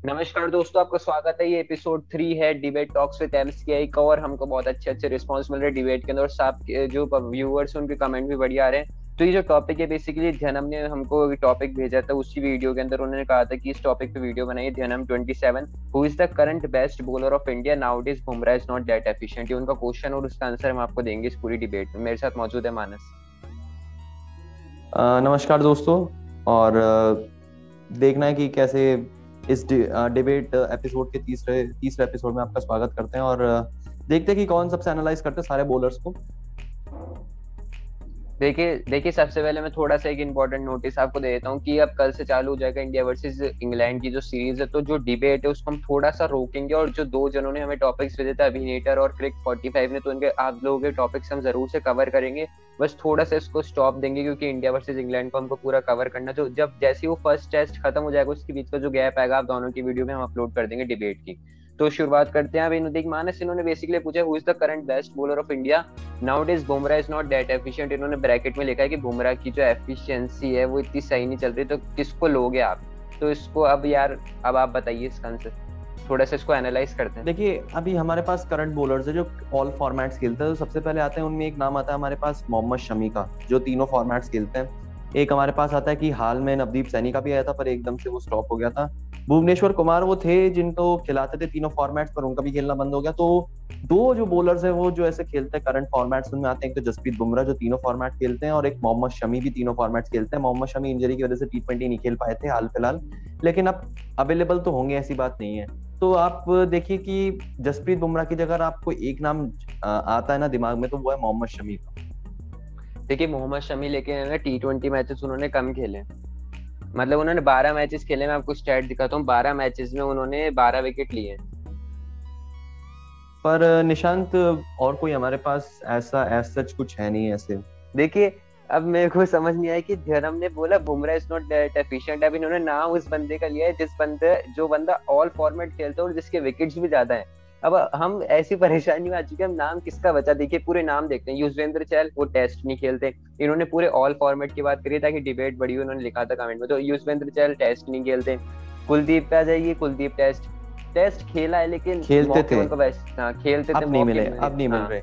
नमस्कार दोस्तों, आपका स्वागत है। ये एपिसोड 3 है डिबेट टॉक्स विद एमसीआई का। और हमको बहुत अच्छे अच्छे रिस्पांस मिल रहे हैं डिबेट के अंदर, और साथ जो व्यूअर्स हैं उनके कमेंट भी बढ़िया आ रहे हैं। तो ये जो टॉपिक है, बेसिकली धनम ने हमको टॉपिक भेजा था। उसी वीडियो के अंदर उन्होंने कहा था कि इस टॉपिक पे वीडियो बनाइए। धनम 27, who is the current best bowler of India nowadays, Bumrah is not that efficient. ये उनका क्वेश्चन और उसका आंसर हम आपको देंगे इस पूरी डिबेट में। मेरे साथ मौजूद है मानस। नमस्कार दोस्तों। और देखना है कि कैसे इस डिबेट एपिसोड के तीसरे तीसरे एपिसोड में आपका स्वागत करते हैं। और देखते हैं कि कौन सबसे एनालाइज करते हैं सारे बॉलर्स को। देखिए देखिए, सबसे पहले मैं थोड़ा सा एक इम्पोर्टेंट नोटिस आपको दे देता हूँ कि अब कल से चालू हो जाएगा इंडिया वर्सेस इंग्लैंड की जो सीरीज है। तो जो डिबेट है उसको हम थोड़ा सा रोकेंगे, और जो दो जनों ने हमें टॉपिक्स भेजे थे, अभिनेटर और क्रिक 45 ने, तो उनके आप लोगों के टॉपिक्स हम जरूर से कवर करेंगे। बस थोड़ा सा इसको स्टॉप देंगे क्योंकि इंडिया वर्सेज इंग्लैंड को हमको पूरा कवर करना। तो जब जैसे ही वो फर्स्ट टेस्ट खत्म हो जाएगा, उसके बीच का जो गैप आएगा, आप दोनों की वीडियो में हम अपलोड कर देंगे डिबेट की। तो शुरुआत करते हैं। अब इन्होंने मानस इन्होंने बेसिकली पूछा, who is the current best bowler of India nowadays, Bumrah is not that efficient. इन्होंने ब्रैकेट में लिखा है कि बुमराह की जो एफिशिएंसी है वो इतनी सही नहीं चल रही, तो किसको लोगे आप? तो इसको अब यार, अब आप बताइए इसका आंसर। थोड़ा सा इसको एनालाइज करते हैं। देखिए, अभी हमारे पास करंट बॉलर्स है जो ऑल फॉर्मेट्स खेलते हैं। तो सबसे पहले आते हैं, उनमें एक नाम आता है हमारे पास मोहम्मद शमी का, जो तीनों फॉर्मेट्स खेलते हैं। एक हमारे पास आता है कि हाल में नवदीप सैनी का भी आया था, पर एकदम से वो स्टॉप हो गया था। भुवनेश्वर कुमार वो थे जिनको खिलाते थे तीनों फॉर्मेट्स, पर उनका भी खेलना बंद हो गया। तो दो जो बॉलर्स है वो जो ऐसे खेलते हैं करंट फॉर्मेट्स, उनमें आते हैं एक तो जसप्रीत बुमराह जो तीनों फॉर्मेट खेलते हैं, और एक मोहम्मद शमी भी तीनों फॉर्मेट्स खेलते हैं। मोहम्मद शमी इंजरी की वजह से T20 नहीं खेल पाए थे हाल फिलहाल, लेकिन अब अवेलेबल तो होंगे, ऐसी बात नहीं है। तो आप देखिए कि जसप्रीत बुमराह की जगह आपको एक नाम आता है ना दिमाग में, तो वो है मोहम्मद शमी का। देखिए, मोहम्मद शमी लेके ना T20 मैचेस उन्होंने कम खेले। मतलब उन्होंने 12 मैचेस खेले। मैं आपको स्टैट दिखाता हूँ, 12 मैचेस में उन्होंने 12 विकेट लिए। पर निशांत, और कोई हमारे पास ऐसा सच कुछ है नहीं ऐसे। देखिए, अब मेरे को समझ नहीं आया कि धर्म ने बोला Bumrah is not that efficient. अब इन्होंने नाम उस बंदे का लिया है जो बंदा ऑल फॉर्मेट खेलता है और जिसके विकेट्स भी ज्यादा हैं। अब हम ऐसी परेशानी में आ चुके हैं, हम नाम किसका बचा। देखिए, पूरे नाम देखते हैं। युजवेंद्र चहल, वो टेस्ट नहीं खेलते। इन्होंने पूरे ऑल फॉर्मेट की बात करी ताकि डिबेट बढ़ी। उन्होंने लिखा था कमेंट में, तो युजवेंद्र चहल टेस्ट नहीं खेलते। कुलदीप पे आ जाइए, कुलदीप टेस्ट टेस्ट खेला है लेकिन खेलते मौके थे, उनको बेस्ट, हाँ खेलते थे, अब नहीं मौके मिले, नहीं मिले। अब नहीं मिल हाँ, रहे,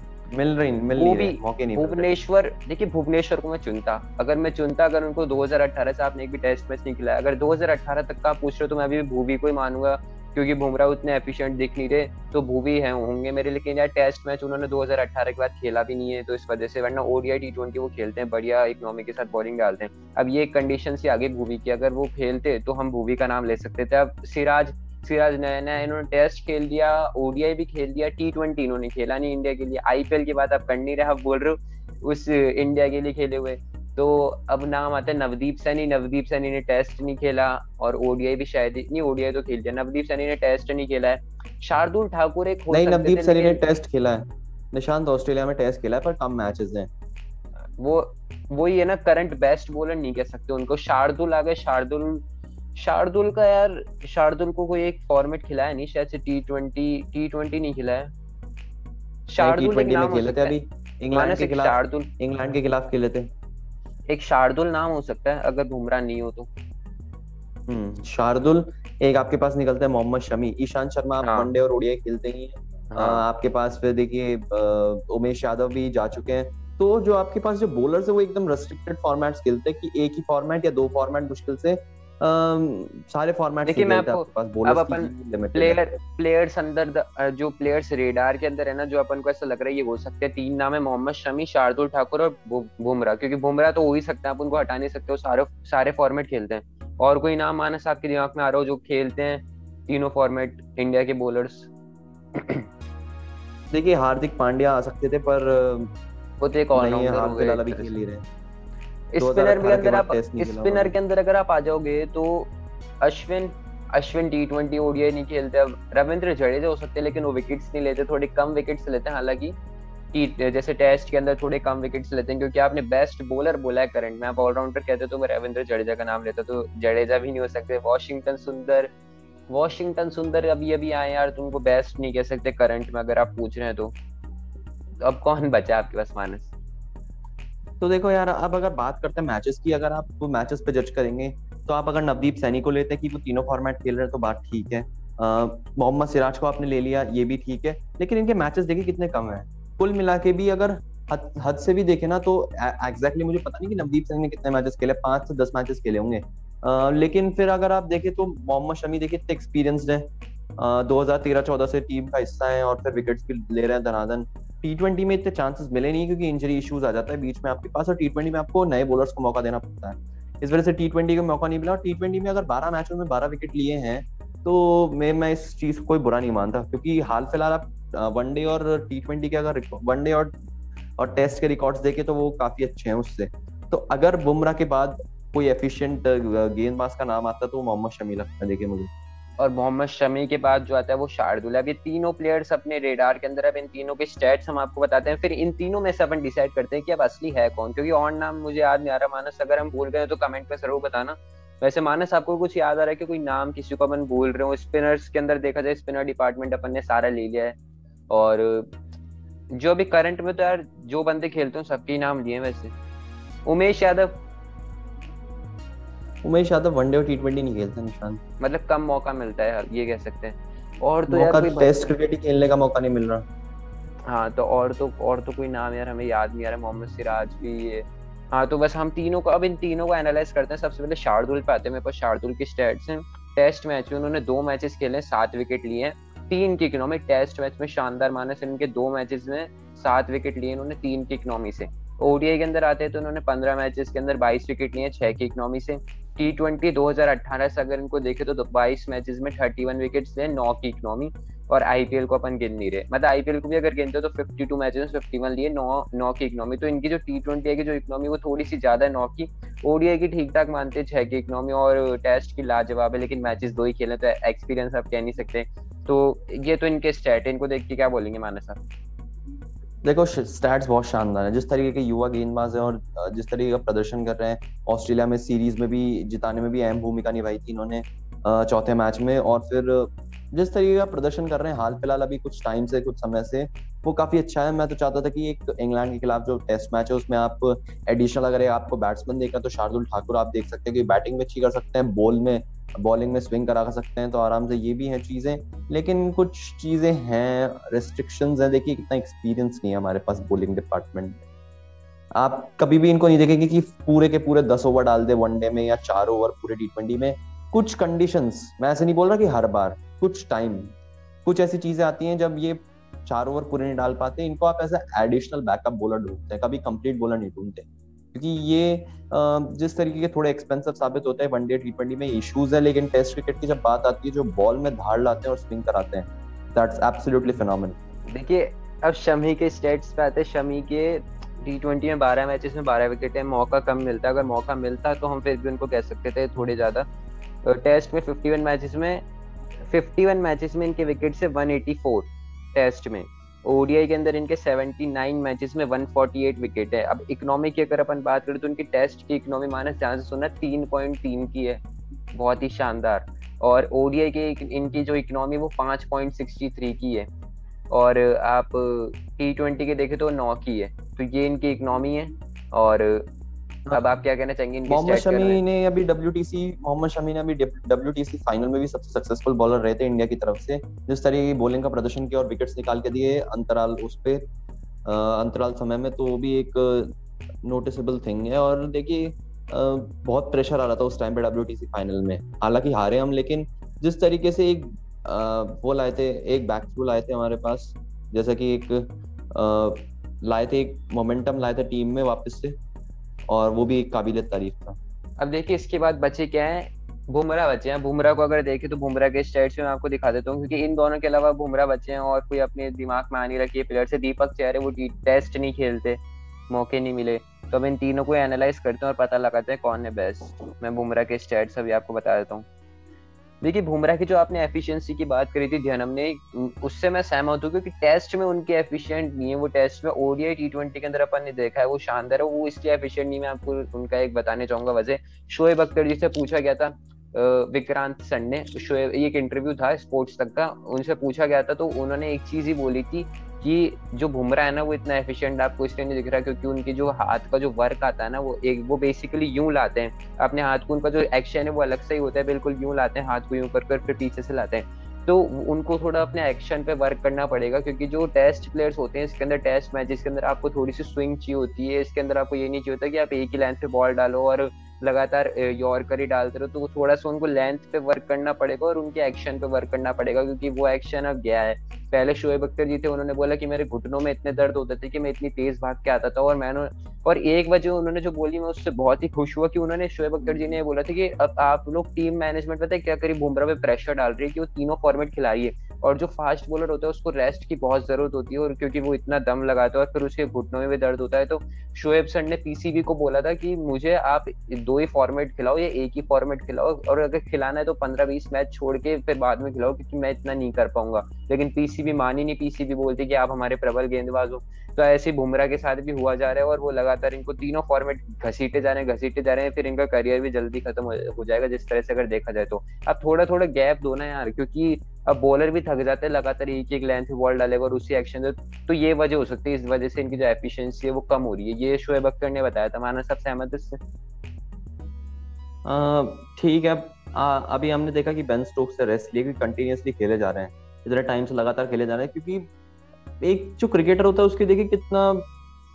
मिल वो नहीं भी रहे, मौके नहीं मिल रहे। भुवनेश्वर। देखिए, भुवनेश्वर को मैं चुनता, अगर उनको 2018 से आपने एक भी टेस्ट मैच नहीं खिलाया, अगर 2018 तक का आप पूछ रहे हो, तो मैं अभी भूवी को ही मानूंगा क्योंकि बुमराह उतने एफिशिएंट दिख नहीं रहे। तो भूवी है होंगे मेरे। लेकिन यार, टेस्ट मैच उन्होंने 2018 के बाद खेला भी नहीं है, तो इस वजह से। वरना ओडीआई T20 वो खेलते हैं, बढ़िया इकोनॉमी के साथ बॉलिंग डालते हैं। अब ये कंडीशन से आगे भूवी की, अगर वो खेलते तो हम भूवी का नाम ले सकते थे। अब सिराज सिराज नया नया, इन्होंने टेस्ट खेल दिया, ओडीआई भी खेल दिया, T20 इन्होंने खेला नहीं इंडिया के लिए। आईपीएल की बात आप कर नहीं रहे, आप बोल रहे हो उस इंडिया के लिए खेले हुए। तो अब नाम आता है नवदीप सैनी। नवदीप सैनी ने टेस्ट नहीं खेला, और ओडीआई भी शायद नहीं, ओडीआई तो खेल दिया। नवदीप सैनी ने टेस्ट नहीं खेला है। शार्दुल ठाकुर एक हो नहीं, सकते नवदीप थे, सैनी ने लेकिन टेस्ट खेला है। निशांत ऑस्ट्रेलिया में टेस्ट खेला है, पर कम मैचेस हैं। वो वही है ना, करंट बेस्ट बॉलर नहीं कह सकते उनको। शार्दुल आ गए। शार्दुल शार्दुल का यार, शार्दुल को कोई एक फॉर्मेट खिलाया नहीं शायद से। टी ट्वेंटी नहीं खिलाया। नहीं, शार्दुल एक T20 में नाम हो खेले थे सकता अभी। है। इंग्लैंड मानस के एक खिलाफ, शार्दुल, इंग्लैंड के खिलाफ खेले थे। एक शार्दुल नाम हो सकता है अगर बुमराह नहीं हो तो। शार्दुल। एक आपके पास निकलता है मोहम्मद शमी। ईशांत शर्मा आप हाँ, वनडे और ओडीआई खेलते ही हैं। हाँ। आपके पास फिर देखिए उमेश यादव भी जा चुके हैं। तो जो आपके पास जो बॉलर्स है वो एकदम रेस्ट्रिक्टेड फॉर्मेट्स खेलते हैं, कि एक ही फॉर्मेट या दो फॉर्मेट मुश्किल से सारे फॉर्मेट्स देखिए, नहीं मैं खेलते। आपको, आपके पास अब बॉलर्स की अपन लिमिटेड है। प्लेयर्स अंदर जो प्लेयर्स रेडार के अंदर है ना, जो अपन को ऐसा लग रहा है ये हो सकते हैं, तीन नाम है: मोहम्मद शमी, शार्दुल ठाकुर और बुमराह। क्योंकि बुमराह तो हो ही सकता है, आप उनको हटा नहीं सकते, वो सारे सारे फॉर्मेट खेलते हैं। और कोई नाम मानस आपके दिमाग में आ रहा हो जो खेलते हैं तीनों फॉर्मेट, इंडिया के बॉलर्स? देखिए, हार्दिक पांड्या आ सकते थे, पर वो तो एक नहीं है, ऑलराउंडर हाल हो गए फिलहाल एक अभी तरह खेल से। ही रहे हैं। स्पिनर के 2018 के अंदर बाद आप टेस्ट नहीं खेला स्पिनर उन्होंने। के अंदर अगर आप आ जाओगे तो अश्विन अश्विन T20 ओडीआई नहीं खेलते। अब रविंद्र जडेजा हो सकते हैं, लेकिन वो विकेट्स नहीं लेते, थोड़े कम विकेट्स लेते हैं। हालांकि जैसे टेस्ट के अंदर थोड़े कम विकेट्स लेते हैं। क्योंकि आपने बेस्ट बॉलर बोला है करंट में, आप ऑलराउंडर कहते तो मैं रविंद्र जडेजा का नाम लेता, तो जडेजा भी नहीं हो सकते। वॉशिंगटन सुंदर अभी अभी आए यार, तुमको बेस्ट नहीं कह सकते करंट में अगर आप पूछ रहे हैं तो। अब कौन बचा आपके पास मानस? तो देखो यार, अब अगर बात करते हैं मैचेस की, अगर आप मैचेस पे जज करेंगे तो आप अगर नवदीप सैनी को लेते हैं कि वो तीनों फॉर्मेट खेल रहे हैं तो बात ठीक है। मोहम्मद सिराज को आपने ले लिया, ये भी ठीक है, लेकिन इनके मैचेस देखिए कितने कम है। कुल मिला के भी अगर हद से भी देखे ना तो एग्जैक्टली मुझे पता नहीं कि नवदीप सैनी ने कितने मैचेस खेले, 5 से 10 मैचेस खेले होंगे। लेकिन फिर अगर आप देखें तो मोहम्मद शमी देखिए इतने एक्सपीरियंसड है, 2013-14 से टीम का हिस्सा है और फिर विकेट्स भी ले रहे हैं धनाधन। टी20 में इतने चांसेस मिले नहीं क्योंकि इंजरी इश्यूज आ जाता है बीच में आपके पास, और टी20 में आपको नए बॉलर्स को मौका देना पड़ता है। इस वजह से टी20 को मौका नहीं मिला, और टी20 में अगर 12 मैचों में 12 विकेट लिए हैं तो मैं इस चीज को कोई बुरा नहीं मानता, क्योंकि हाल फिलहाल आप वनडे और टी20 के अगर वनडे और टेस्ट के रिकॉर्ड्स देखे तो वो काफी अच्छे हैं उससे। तो अगर बुमराह के बाद कोई एफिशिएंट गेंदबाज का नाम आता है तो वो मोहम्मद शमी लगता है देखिए मुझे। और मोहम्मद शमी के बाद जो आता है वो शार्दुल है। अब ये तीनों प्लेयर्स अपने रेडार के अंदर, अब इन तीनों के स्टैट्स हम आपको बताते हैं, फिर इन तीनों में से अपन डिसाइड करते हैं कि अब असली है कौन, क्योंकि और नाम मुझे याद नहीं आ रहा। मानस, अगर हम भूल गए तो कमेंट में जरूर बताना। वैसे मानस, आपको कुछ याद आ रहा है कि कोई नाम किसी को अपन भूल रहे हो? स्पिनर्स के अंदर देखा जाए, स्पिनर डिपार्टमेंट अपन ने सारा ले लिया है, और जो अभी करंट में तो यार जो बंदे खेलते हैं सबके नाम लिए वैसे। उमेश यादव, उमेश यादव वनडे और टी20 नहीं खेलता निशांत, मतलब कम मौका मिलता है ये कह सकते हैं। और तो मौका यार कोई टेस्ट क्रिकेट ही खेलने का मौका नहीं मिल रहा। हाँ, तो और तो कोई नाम यार हमें याद नहीं आ रहा। मोहम्मद सिराज भी ये। हाँ, तो बस हम तीनों को, अब इन तीनों को एनालाइज करते हैं। सबसे पहले शार्दुल पे आते हैं। मेरे पास शार्दुल की स्टैट्स हैं। टेस्ट मैच में उन्होंने 2 मैचेस खेले, 7 विकेट लिए हैं, 3 की इकोनॉमी। टेस्ट मैच में शानदार मानस, इनके 2 मैचेस में 7 विकेट लिए इन्होंने 3 की इकोनॉमी से। ओडीआई के अंदर आते हैं तो उन्होंने 15 मैचेस के अंदर 22 विकेट लिए, 6 की इकोनॉमी से। टी20 2018 से अगर इनको देखे तो 22 मैचेस में 31 विकेट्स लिए, 9 की इकोनॉमी। और आईपीएल को अपन गिन नहीं रहे, मतलब आईपीएल को भी अगर गिनते हो तो 52 मैचेस में 51 लिए, 9 की इकोनॉमी। तो इनकी जो टी20 की जो इकोनॉमी वो थोड़ी सी ज्यादा है, 9 की। ओडीआई की ठीक ठाक मानते हैं, 6 की इकोनॉमी। और टेस्ट की लाजवाब है, लेकिन मैचेस 2 ही खेले तो एक्सपीरियंस आप कह नहीं सकते। तो ये तो इनके स्टैट है, इनको देख के क्या बोलेंगे मानस साहब? देखो स्टैट्स बहुत शानदार है, जिस तरीके के युवा गेंदबाज हैं और जिस तरीके का प्रदर्शन कर रहे हैं। ऑस्ट्रेलिया में सीरीज में भी जिताने में भी अहम भूमिका निभाई थी इन्होंने चौथे मैच में, और फिर जिस तरीके का प्रदर्शन कर रहे हैं हाल फिलहाल अभी कुछ टाइम से, कुछ समय से, वो काफी अच्छा है। मैं तो चाहता था कि एक इंग्लैंड के खिलाफ जो टेस्ट मैच है उसमें आप एडिशनल अगर आपको बैट्समैन देखना तो शार्दुल ठाकुर आप देख सकते हैं कि बैटिंग में अच्छी कर सकते हैं, बॉलिंग में स्विंग करा सकते हैं, तो आराम से ये भी है चीजें। लेकिन कुछ चीजें हैं, रेस्ट्रिक्शंस हैं, देखिए कितना एक्सपीरियंस नहीं है हमारे पास बॉलिंग डिपार्टमेंट में। आप कभी भी इनको नहीं देखेंगे कि पूरे के पूरे 10 ओवर डाल दे वनडे में या 4 ओवर पूरे टी20 में। कुछ कंडीशंस, मैं ऐसे नहीं बोल रहा कि हर बार, कुछ टाइम, कुछ ऐसी चीजें आती हैं जब ये 4 ओवर पूरे नहीं डाल पाते, इनको आप ऐसा एडिशनल बैकअप बॉलर ढूंढते हैं, कभी कंप्लीट बॉलर नहीं ढूंढते, क्योंकि ये जिस तरीके के थोड़े एक्सपेंसिव साबित होते हैं वनडे टी20 में इश्यूज है। लेकिन टेस्ट क्रिकेट की जब बात आती है, जो बॉल में धार लाते हैं और स्विंग कराते हैं, दैट्स एब्सोल्युटली फिनोमिनल। देखिए, अब शमी के स्टेट्स पे आते हैं। शमी के टी20 में 12 मैचेस में 12 विकेट है। मौका कम मिलता है, अगर मौका मिलता तो हम फिर भी उनको कह सकते थे थोड़े ज्यादा। टेस्ट में 51 मैचेस में इनके विकेट से 184 टेस्ट में। ओडीआई के अंदर इनके 79 मैचेस में 148 विकेट है। अब इकोनॉमी की अगर अपन बात करें तो इनकी टेस्ट की इकोनॉमी मानस ध्यान से सुनना 3.3 की है, बहुत ही शानदार। और ओडीआई के इनकी जो इकोनॉमी वो 5.63 की है। और आप टी20 के देखे तो 9 की है। तो ये इनकी इकोनॉमी है। और अब आप क्या कहना चाहेंगे इनकी मोहम्मद स्टैट शमी ने अभी WTC फाइनल में भी सबसे सक्सेसफुल बॉलर रहे थे इंडिया की तरफ से। जिस तरीके की बॉलिंग का प्रदर्शन किया और विकेट्स निकाल के दिए अंतराल अंतराल समय में, तो वो भी एक नोटिसेबल थिंग है। और देखिए बहुत प्रेशर आ रहा था उस टाइम पे WTC फाइनल में, हालांकि हारे हम, लेकिन जिस तरीके से एक वो लाए थे, एक बैकस्लो लाए थे हमारे पास, जैसा कि एक लाए थे, एक मोमेंटम लाए थे टीम में वापस से, और वो भी एक काबिल तारीफ था। अब देखिए इसके बाद बचे क्या है, बुमराह बचे हैं। बुमराह को अगर देखें तो बुमराह के स्टैट्स में मैं आपको दिखा देता हूँ, क्योंकि इन दोनों के अलावा बुमराह बचे हैं और कोई अपने दिमाग में आने रखी है प्लेयर से। दीपक चहर है, वो टेस्ट नहीं खेलते, मौके नहीं मिले। तो अब इन तीनों को एनालाइज करते हैं और पता लगाते हैं कौन है बेस्ट। मैं बुमराह के स्टैट्स अभी आपको बता देता हूँ। देखिए, बुमराह की जो आपने एफिशिएंसी की बात करी थी ध्यानम ने, उससे मैं सहमत हूँ, क्योंकि टेस्ट में उनके एफिशिएंट नहीं है। वो टेस्ट में ओडीआई टी20 के अंदर अपन ने देखा है वो शानदार है, वो इसलिए एफिशिएंट नहीं। मैं आपको उनका एक बताने चाहूंगा वजह। शोएब अख्तर जी से पूछा गया था, विक्रांत सर ने, शोएब, एक इंटरव्यू था स्पोर्ट्स तक का, उनसे पूछा गया था तो उन्होंने एक चीज ही बोली थी कि जो बुमराह है ना वो इतना एफिशिएंट आपको इसलिए नहीं दिख रहा क्योंकि उनकी जो हाथ का जो वर्क आता है ना वो बेसिकली यूं लाते हैं अपने हाथ को, उनका जो एक्शन है वो अलग से ही होता है, बिल्कुल यूं लाते हैं हाथ को, यूं कर फिर पीछे से लाते हैं। तो उनको थोड़ा अपने एक्शन पे वर्क करना पड़ेगा क्योंकि जो टेस्ट प्लेयर्स होते हैं इसके अंदर, टेस्ट मैचेस के अंदर आपको थोड़ी सी स्विंग चाहिए होती है, इसके अंदर आपको ये नहीं चाहिए होता कि आप एक ही लेंथ पे बॉल डालो और लगातार यॉर्कर ही डालते रहो, तो थोड़ा सा उनको लेंथ पे वर्क करना पड़ेगा और उनके एक्शन पे वर्क करना पड़ेगा क्योंकि वो एक्शन अब गया है। पहले शोएब अख्तर जी थे, उन्होंने बोला कि मेरे घुटनों में इतने दर्द होते थे कि मैं इतनी तेज भाग के आता था, और एक वजह उन्होंने जो बोली मैं उससे बहुत ही खुश हुआ कि उन्होंने, शोएब अख्तर जी ने बोला था कि अब आप लोग टीम मैनेजमेंट पता है क्या करी, बुमराह पे प्रेशर डाल रही है कि वो तीनों फॉर्मेट खिलाइए, और जो फास्ट बॉलर होता है उसको रेस्ट की बहुत जरूरत होती है और क्योंकि वो इतना दम लगाता है और फिर उसके घुटनों में भी दर्द होता है। तो शोएब सर ने पीसीबी को बोला था कि मुझे आप दो ही फॉर्मेट खिलाओ या एक ही फॉर्मेट खिलाओ, और अगर खिलाना है तो 15-20 मैच छोड़ के फिर बाद में खिलाओ क्योंकि मैं इतना नहीं कर पाऊंगा। लेकिन पीसीबी मानी नहीं, पीसीबी बोलती कि आप हमारे प्रबल गेंदबाज हो। तो ऐसे बुमराह के साथ भी हुआ जा रहा है और वो लगातार इनको तीनों फॉर्मेट घसीटे जा रहे हैं, फिर इनका करियर भी जल्दी खत्म हो जाएगा जिस तरह से अगर देखा जाए तो। अब थोड़ा थोड़ा गैप दो ना यार, क्योंकि अब बॉलर भी थक जाते हैं लगातार एक एक लेंथ पे बॉल डालेगा और उसी एक्शन से, तो ये वजह हो सकती है, इस वजह से इनकी जो एफिशिएंसी है वो कम हो रही है। ये शोएब अख्तर ने बताया था, माना सब सहमत इससे? ठीक है। अभी हमने देखा कि बेन स्टोक्स से रेस्ट लिए कंटिन्यूअसली खेले जा रहे हैं, इतने टाइम से लगातार खेले जा रहे हैं, क्योंकि एक जो क्रिकेटर होता है उसके देखिए कितना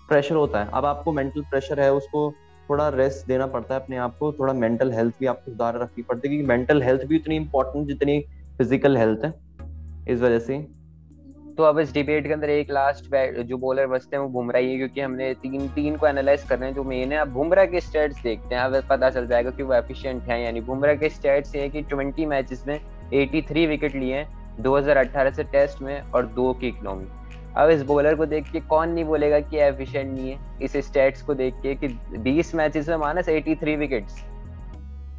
प्रेशर होता है। अब आपको मेंटल प्रेशर है, उसको थोड़ा रेस्ट देना पड़ता है अपने आप को, थोड़ा मेंटल हेल्थ भी आपको सुधार रखनी पड़ती है क्योंकि मेंटल हेल्थ भी उतनी इंपॉर्टेंट जितनी फिजिकल हेल्थ है, इस वजह से। तो अब इस डिबेट के अंदर एक लास्ट जो बॉलर बचते हैं वो बुमराह ही है, क्योंकि हमने तीन तीन को एनालाइज कर रहे हैं जो मेन है। अब बुमराह के स्टैट्स देखते हैं, अब पता चल जाएगा कि वो एफिशिएंट है यानी। बुमराह के स्टैट्स ये है कि 20 मैचेस में 83 विकेट लिए हैं 2018 से टेस्ट में और 2 की इकोनॉमी। अब इस बॉलर को देख के कौन नहीं बोलेगा कि एफिशिएंट नहीं है, इस स्टैट्स को देख के कि 20 मैचेस में मानस 83 विकेट्स।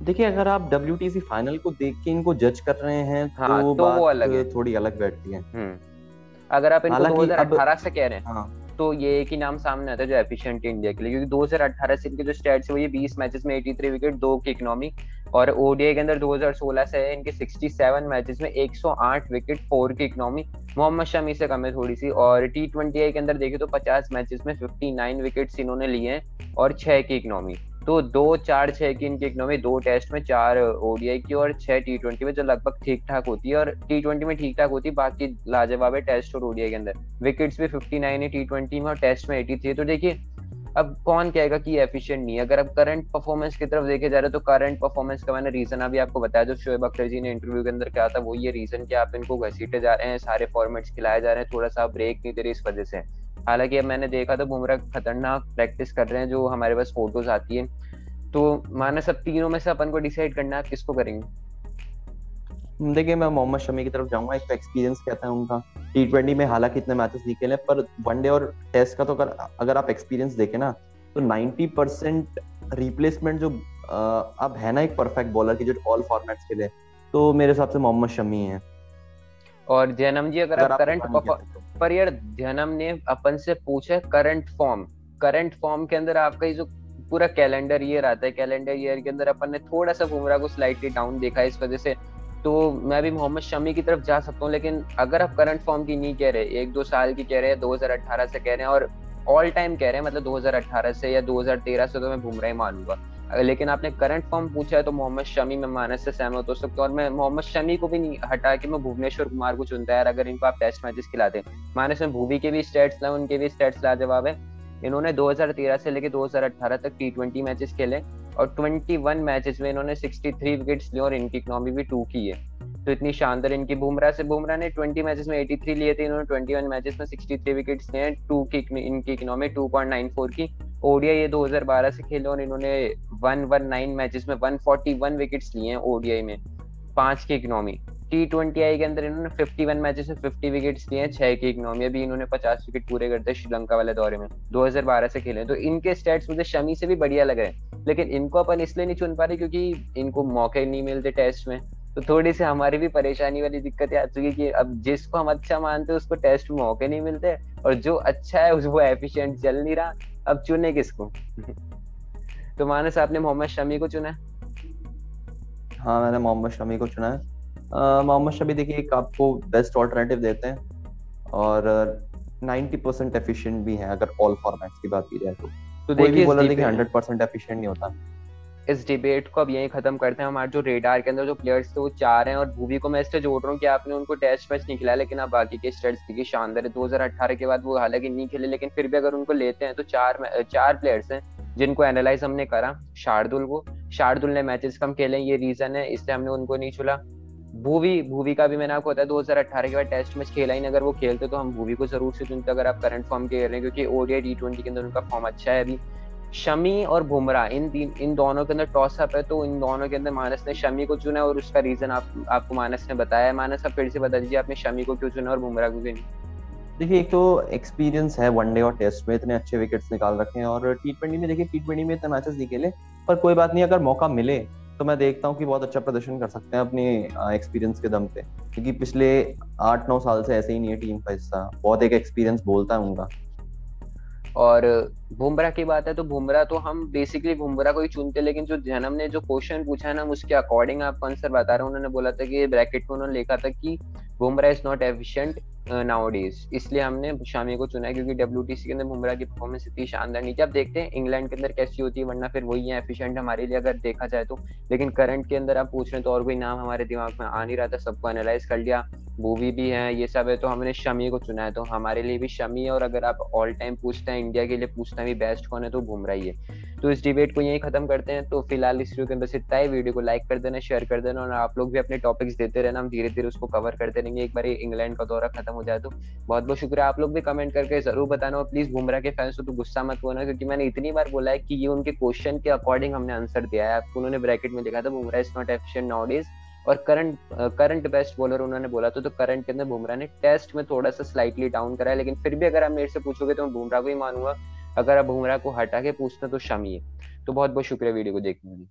देखिए अगर आप WTC फाइनल को देख के इनको जज कर रहे हैं हाँ, तो तो बात वो अलग है। थोड़ी अलग बैठती है। अगर आप इनको हालांकि 2018 से कह रहे हैं हाँ, तो ये एक ही नाम सामने आता है जो एफिशिएंट इंडिया के लिए, क्योंकि 2018 से इनके जो स्टैट्स है वो ये 20 मैचेस में 83 विकेट 2 की इकोनॉमी, और ओडीआई के अंदर 2016 से है इनके 67 मैचेस में 108 विकेट 4 की इकोनॉमी, मोहम्मद शमी से कम है थोड़ी सी। और T20I के अंदर देखें तो 50 मैचेस में 59 विकेट्स इन्होंने लिए हैं और 6 की इकोनॉमी। तो 2-4-6 की इनकी इकोनॉमी, 2 टेस्ट में, 4 ओडीआई की और 6 T20 में, जो लगभग ठीक ठाक होती है। और T20 में ठीक ठाक होती है, बाकी लाजवाब है टेस्ट और ओडीआई के अंदर। विकेट्स भी 59 है T20 में और टेस्ट में 83 है। तो देखिए अब कौन कहेगा कि एफिशिएंट नहीं है। अगर अब करंट परफॉर्मेंस की तरफ देखे जा रहे हो तो करंट परफॉर्मेंस का मैंने रीजन अभी आपको बताया, जो शोएब अख्तर जी ने इंटरव्यू के अंदर कहा था, वो ये रीजन कि आप इनको घसीटे जा रहे हैं, सारे फॉर्मेट्स खिलाए जा रहे हैं, थोड़ा सा ब्रेक नहीं दे रहे, इस वजह से। हालांकि अब मैंने देखा था बुमराह खतरनाक प्रैक्टिस कर रहे हैं, जो हमारे पास फोटोज आती है। तो माना सब तीनों में से अपन को डिसाइड करना है आप किसको करेंगे। देखिए मैं मोहम्मद शमी की तरफ जाऊंगा। एक एक्सपीरियंस कहता है उनका, T20 में हालांकि इतने मैचेस नहीं खेले, पर वनडे और टेस्ट का तो अगर आप एक्सपीरियंस देखें ना तो 90% रिप्लेसमेंट जो अब है ना एक परफेक्ट बॉलर की जो ऑल फॉर्मेट्स खेले, तो मेरे हिसाब से मोहम्मद शमी है। और जैनम जी अगर आप करंट पर यार जैनम ने अपन से पूछा करंट फॉर्म के अंदर आपका जो पूरा कैलेंडर ईयर आता है, कैलेंडर ईयर के अंदर अपन ने थोड़ा सा बुमराह को स्लाइटली डाउन देखा है, इस वजह से तो मैं भी मोहम्मद शमी की तरफ जा सकता हूँ। लेकिन अगर आप करंट फॉर्म की नहीं कह रहे, 1-2 साल की कह रहे हैं, 2018 से कह रहे हैं और ऑल टाइम कह रहे हैं, मतलब 2018 से या 2013 से, तो मैं बुमराह ही मानूंगा। लेकिन आपने करंट फॉर्म पूछा है तो मोहम्मद शमी में मानस से सहमत हो सकता हूँ। और मैं मोहम्मद शमी को भी नहीं हटा के मैं भुवनेश्वर कुमार को चुनता है यार, अगर इनको आप टेस्ट मैचेस खिलाते हैं। मानस में भूवी के भी स्टैट्स लाए, उनके भी स्टैट्स लाजवाब है। इन्होंने 2013 से लेकर 2018 तक T20 मैचेस खेले और 21 मैचेस में इन्होंने 63 विकेट्स लिए और इनकी इकोनॉमी भी 2 की है। तो इतनी शानदार इनकी बुमराह ने 20 मैचेस में 83 लिए थे, इन्होंने 21 मैचेस में 63 विकेट्स लिए हैं, 2 की इनकी इकोनॉमी 2.94 की। ओडीआई ये 2012 से खेले और इन्होंने 119 मैचेस में 141 विकेट्स लिए हैं ओडीआई में, 5 की इकोनॉमी। T20I के अंदर इन्होंने 51 मैचेस में 50 विकेट्स लिए हैं, 6 की इकोनॉमी। अभी इन्होंने 50 विकेट पूरे करते हैं श्रीलंका वाले दौरे में, 2012 से खेले। तो इनके स्टैट्स मुझे शमी से भी बढ़िया लग रहे हैं, लेकिन इनको अपन इसलिए नहीं चुन पा रहे क्योंकि इनको मौके नहीं मिलते टेस्ट में। तो थोड़ी सी हमारी भी परेशानी वाली दिक्कत आ चुकी कि अब जिसको हम अच्छा मानते हैं उसको टेस्ट में मौके नहीं मिलते, और जो अच्छा है वो एफिशिएंट चल नहीं रहा, अब चुने किसको? तो मानस आपने मोहम्मद शमी को चुना? हाँ मैंने मोहम्मद शमी को चुना है। मोहम्मद शमी देखिए एक आपको बेस्ट ऑल्टरनेटिव देते हैं, और 90% एफिशिएंट भी है अगर ऑल फॉर्मेट्स की बात की जाए तो। तो कोई भी देखिए बॉलर देखिए 100% एफिशिएंट नहीं होता। इस डिबेट को अब यही खत्म करते हैं। हमारे जो रेडार के अंदर जो प्लेयर्स थे वो 4 हैं, और भूवी को मैं इससे जोड़ रहा हूँ कि आपने उनको टेस्ट मैच नहीं खिलाया, लेकिन आप बाकी के स्टेट्स देखिए शानदार है। 2018 के बाद वो हालांकि नहीं खेले, लेकिन फिर भी अगर उनको लेते हैं तो चार प्लेयर्स हैं जिनको एनालाइज हमने करा। शार्दुल ने मैचेस कम खेले, ये रीजन है, इसलिए हमने उनको नहीं चुना। भूवी भूवी का भी मैंने आपको बताया 2018 के बाद टेस्ट मैच खेला ही नहीं, अगर वो खेलते तो हम भूवी को जरूर से चुनते अगर आप करंट फॉर्म के रहे हैं, क्योंकि ओडीआई T20 के अंदर उनका फॉर्म अच्छा है अभी। शमी और बुमराह, इन दोनों के अंदर टॉस अप है, तो इन दोनों के अंदर मानस ने शमी को चुना, और उसका रीजन आपको मानस ने बताया है। मानस, आप फिर से बता दीजिए आपने शमी को क्यों चुना और बुमराह को क्यों नहीं? देखिए एक तो एक्सपीरियंस है, वनडे और टेस्ट में इतने अच्छे विकेट्स निकाल रखे हैं, और T20 में देखिए T20 में इतने मैचेस नहीं खेले, पर कोई बात नहीं, अगर मौका मिले तो मैं देखता हूँ कि बहुत अच्छा प्रदर्शन कर सकते हैं अपने एक्सपीरियंस के दम पे, क्योंकि पिछले 8-9 साल से ऐसे ही नहीं है टीम का हिस्सा, बहुत एक एक्सपीरियंस बोलता है उनका। और बुमराह की बात है तो बुमराह तो हम बेसिकली बुमराह को ही चुनते, लेकिन जो जन्म ने जो क्वेश्चन पूछा है ना, उसके अकॉर्डिंग आपको आंसर बता रहा हूँ। उन्होंने बोला था कि ब्रैकेट में उन्होंने लिखा था कि Bumrah is not efficient nowadays, इसलिए हमने शामी को चुना है, क्योंकि WTC के अंदर बुमराह की परफॉर्मेंस इतनी शानदार नहीं थी। अब देखते हैं इंग्लैंड के अंदर कैसी होती है, वरना फिर वही है एफिशिएंट हमारे लिए अगर देखा जाए तो। लेकिन करंट के अंदर आप पूछ रहे हैं तो और कोई नाम हमारे दिमाग में आ नहीं रहा था, सबको एनालाइज कर लिया, मूवी भी है, ये सब है, तो हमने शमी को चुना है। तो हमारे लिए भी शमी है, और अगर आप ऑल टाइम पूछते हैं इंडिया के लिए पूछना भी बेस्ट कौन है तो बुमराह ही है। तो इस डिबेट को यही खत्म करते हैं। तो फिलहाल इस वीडियो के अंदर इतना ही। वीडियो को लाइक कर देना, शेयर कर देना, और आप लोग भी अपने टॉपिक्स देते रहना, हम धीरे धीरे उसको कवर करते रहेंगे एक बार इंग्लैंड का दौरा खत्म हो जाए तो। बहुत बहुत शुक्रिया। आप लोग भी कमेंट करके जरूर बताना, और प्लीज बुमराह के फैंस हो तो गुस्सा मत होना, क्योंकि मैंने इतनी बार बोला है कि ये उनके क्वेश्चन के अकॉर्डिंग हमने आंसर दिया है। आपको उन्होंने ब्रैकेट में लिखा था Bumrah is not efficient nowadays, और करंट बेस्ट बॉलर उन्होंने बोला तो करंट के अंदर बुमराह ने टेस्ट में थोड़ा सा स्लाइटली डाउन करा है, लेकिन फिर भी अगर आप मेरे से पूछोगे तो मैं बुमराह को ही मानूंगा। अगर आप बुमराह को हटा के पूछते तो शमी है। तो बहुत बहुत शुक्रिया वीडियो को देखने के लिए।